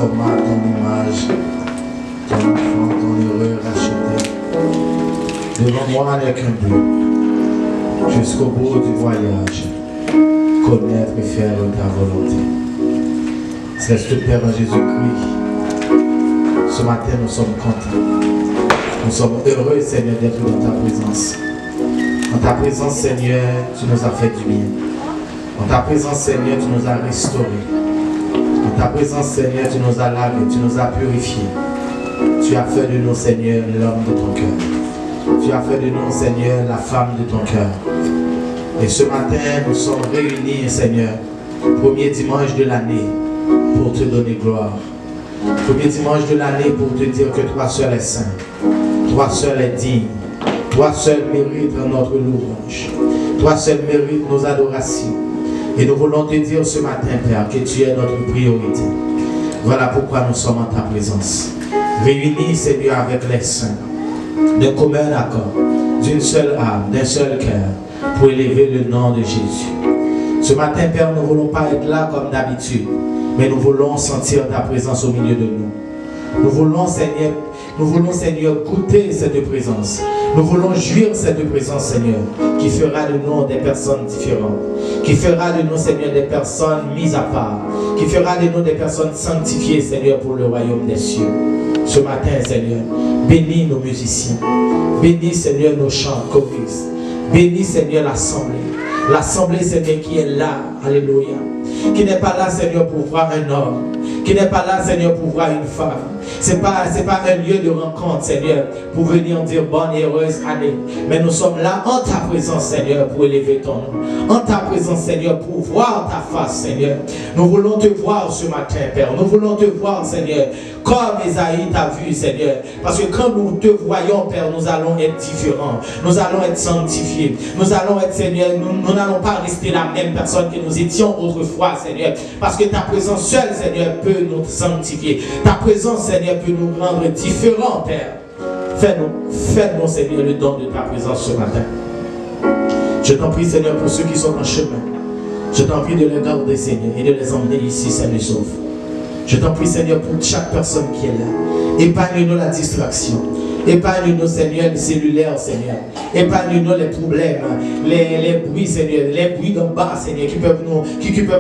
format, ton image, ton enfant, ton heureux racheté. Devant moi n'est qu'un but, jusqu'au bout du voyage, connaître et faire ta volonté. Céleste Père en Jésus-Christ, ce matin nous sommes contents. Nous sommes heureux, Seigneur, d'être dans ta présence. En ta présence, Seigneur, tu nous as fait du bien. En ta présence, Seigneur, tu nous as restaurés. En ta présence, Seigneur, tu nous as lavés, tu nous as purifiés. Tu as fait de nous, Seigneur, l'homme de ton cœur. Tu as fait de nous, Seigneur, la femme de ton cœur. Et ce matin, nous sommes réunis, Seigneur, premier dimanche de l'année, pour te donner gloire. Premier dimanche de l'année pour te dire que toi seul es saint. Toi seul es digne. Toi seul mérites notre louange. Toi seul mérites nos adorations. Et nous voulons te dire ce matin, Père, que tu es notre priorité. Voilà pourquoi nous sommes en ta présence. Réunis, Seigneur, avec les saints, d'un commun accord, d'une seule âme, d'un seul cœur, pour élever le nom de Jésus. Ce matin, Père, nous ne voulons pas être là comme d'habitude, mais nous voulons sentir ta présence au milieu de nous. Nous voulons, Seigneur, goûter cette présence. Nous voulons jouir cette présence, Seigneur, qui fera de nous des personnes différentes, qui fera de nous, Seigneur, des personnes mises à part, qui fera de nous des personnes sanctifiées, Seigneur, pour le royaume des cieux. Ce matin, Seigneur, bénis nos musiciens, bénis, Seigneur, nos chants choristes, bénis, Seigneur, l'assemblée. L'assemblée, Seigneur, qui est là, alléluia, qui n'est pas là, Seigneur, pour voir un homme, qui n'est pas là, Seigneur, pour voir une femme. Ce n'est pas un lieu de rencontre, Seigneur, pour venir dire bonne et heureuse année. Mais nous sommes là en ta présence, Seigneur, pour élever ton nom. En ta présence, Seigneur, pour voir ta face, Seigneur. Nous voulons te voir ce matin, Père. Nous voulons te voir, Seigneur, comme Esaïe t'a vu, Seigneur. Parce que quand nous te voyons, Père, nous allons être différents. Nous allons être sanctifiés. Nous allons être, Seigneur, nous n'allons pas rester la même personne que nous étions autrefois, Seigneur. Parce que ta présence seule, Seigneur, peut nous sanctifier. Ta présence, Seigneur, peut nous rendre différents, Père. Fais-nous, Seigneur, le don de ta présence ce matin. Je t'en prie, Seigneur, pour ceux qui sont en chemin. Je t'en prie de les garder, Seigneur, et de les emmener ici, sains et saufs. Je t'en prie, Seigneur, pour chaque personne qui est là. Épargne-nous la distraction. Épargne-nous, Seigneur, les cellulaires, Seigneur. Épargne-nous les problèmes, les bruits, Seigneur, les bruits d'en bas, Seigneur, qui peuvent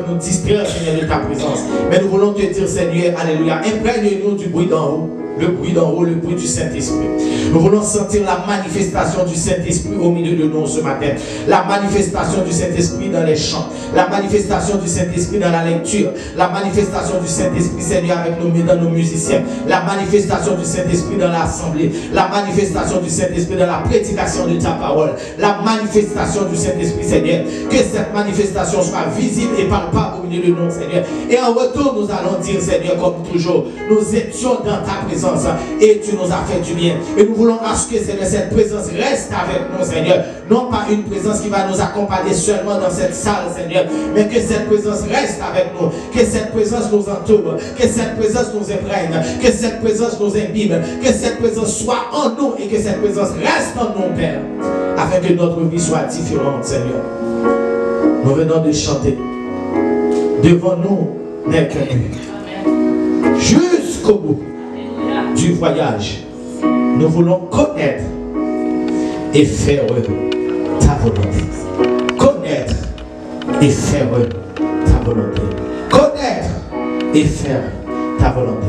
nous distraire, Seigneur, de ta présence. Mais nous voulons te dire, Seigneur, alléluia, imprègne-nous du bruit d'en haut. Le bruit d'en haut, le bruit du Saint-Esprit. Nous voulons sentir la manifestation du Saint-Esprit au milieu de nous ce matin. La manifestation du Saint-Esprit dans les chants. La manifestation du Saint-Esprit dans la lecture. La manifestation du Saint-Esprit, Seigneur, dans nos musiciens. La manifestation du Saint-Esprit dans l'assemblée. La manifestation du Saint-Esprit dans la prédication de ta parole. La manifestation du Saint-Esprit, Seigneur. Que cette manifestation soit visible et palpable au milieu de nous, Seigneur. Et en retour, nous allons dire, Seigneur, comme toujours, nous étions dans ta présence. Et tu nous as fait du bien. Et nous voulons à ce que, Seigneur, cette présence reste avec nous, Seigneur. Non pas une présence qui va nous accompagner seulement dans cette salle, Seigneur, mais que cette présence reste avec nous. Que cette présence nous entoure. Que cette présence nous imprègne. Que cette présence nous imbibe. Que cette présence soit en nous et que cette présence reste en nous, Père. Afin que notre vie soit différente, Seigneur. Nous venons de chanter. Devant nous n'est qu'un but. Jusqu'au bout du voyage, nous voulons connaître et faire ta volonté. Connaître et faire ta volonté. Connaître et faire ta volonté.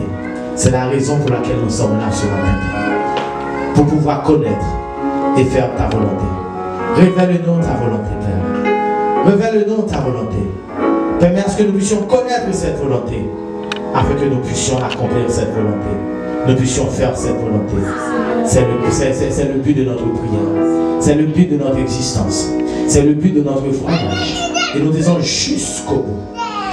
C'est la raison pour laquelle nous sommes là ce matin. Pour pouvoir connaître et faire ta volonté. Révèle-nous ta volonté, Père. Révèle-nous ta volonté. Permets à ce que nous puissions connaître cette volonté, afin que nous puissions accomplir cette volonté. Nous puissions faire cette volonté. C'est le but de notre prière. C'est le but de notre existence. C'est le but de notre voyage. Et nous disons jusqu'au bout.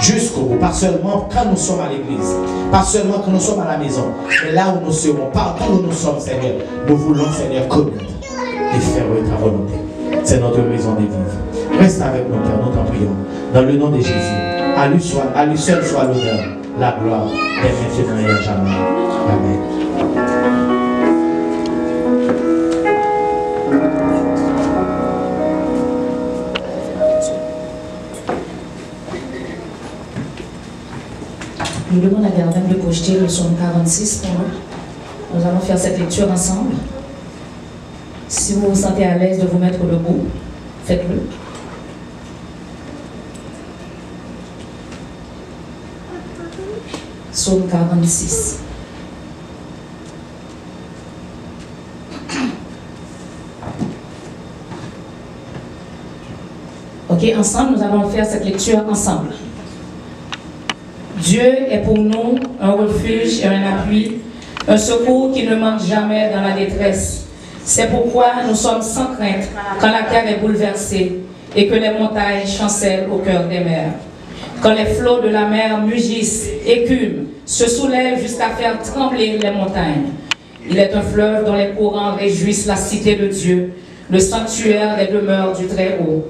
Jusqu'au bout. Pas seulement quand nous sommes à l'église. Pas seulement quand nous sommes à la maison. Mais là où nous serons, partout où nous sommes, Seigneur, nous voulons, Seigneur, connaître et faire ta volonté. C'est notre raison de vivre. Reste avec nous, Père, nous t'en prions. Dans le nom de Jésus. À lui seul soit l'honneur, la gloire, et maintenant et à jamais. Amen. vous demande à Gardem de projeter le psaume 46 pour nous. Nous allons faire cette lecture ensemble. Si vous vous sentez à l'aise de vous mettre debout, faites-le. Psaume 46. Ok, ensemble, nous allons faire cette lecture ensemble. Dieu est pour nous un refuge et un appui, un secours qui ne manque jamais dans la détresse. C'est pourquoi nous sommes sans crainte quand la terre est bouleversée et que les montagnes chancellent au cœur des mers. Quand les flots de la mer mugissent, écument, se soulèvent jusqu'à faire trembler les montagnes. Il est un fleuve dont les courants réjouissent la cité de Dieu, le sanctuaire des demeures du Très-Haut.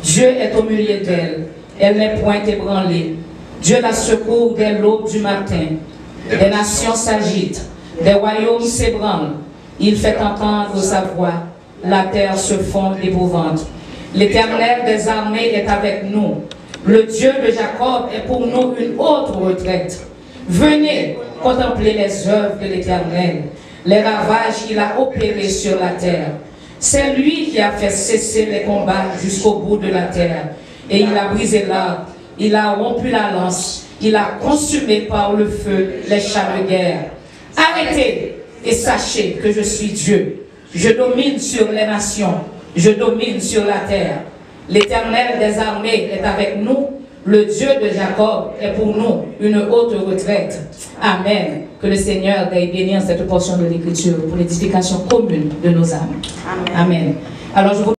Dieu est au milieu d'elle, elle n'est point ébranlée. Dieu la secourt dès l'aube du matin. Des nations s'agitent, des royaumes s'ébranlent. Il fait entendre sa voix, la terre se fond d'épouvante. L'Éternel des armées est avec nous. Le Dieu de Jacob est pour nous une haute retraite. Venez contempler les œuvres de l'Éternel, les ravages qu'il a opérés sur la terre. C'est lui qui a fait cesser les combats jusqu'au bout de la terre. Et il a brisé l'arbre, il a rompu la lance, il a consumé par le feu les chars de guerre. Arrêtez et sachez que je suis Dieu. Je domine sur les nations, je domine sur la terre. L'Éternel des armées est avec nous. Le Dieu de Jacob est pour nous une haute retraite. Amen. Que le Seigneur veuille bénir cette portion de l'Écriture pour l'édification commune de nos âmes. Amen. Alors je vous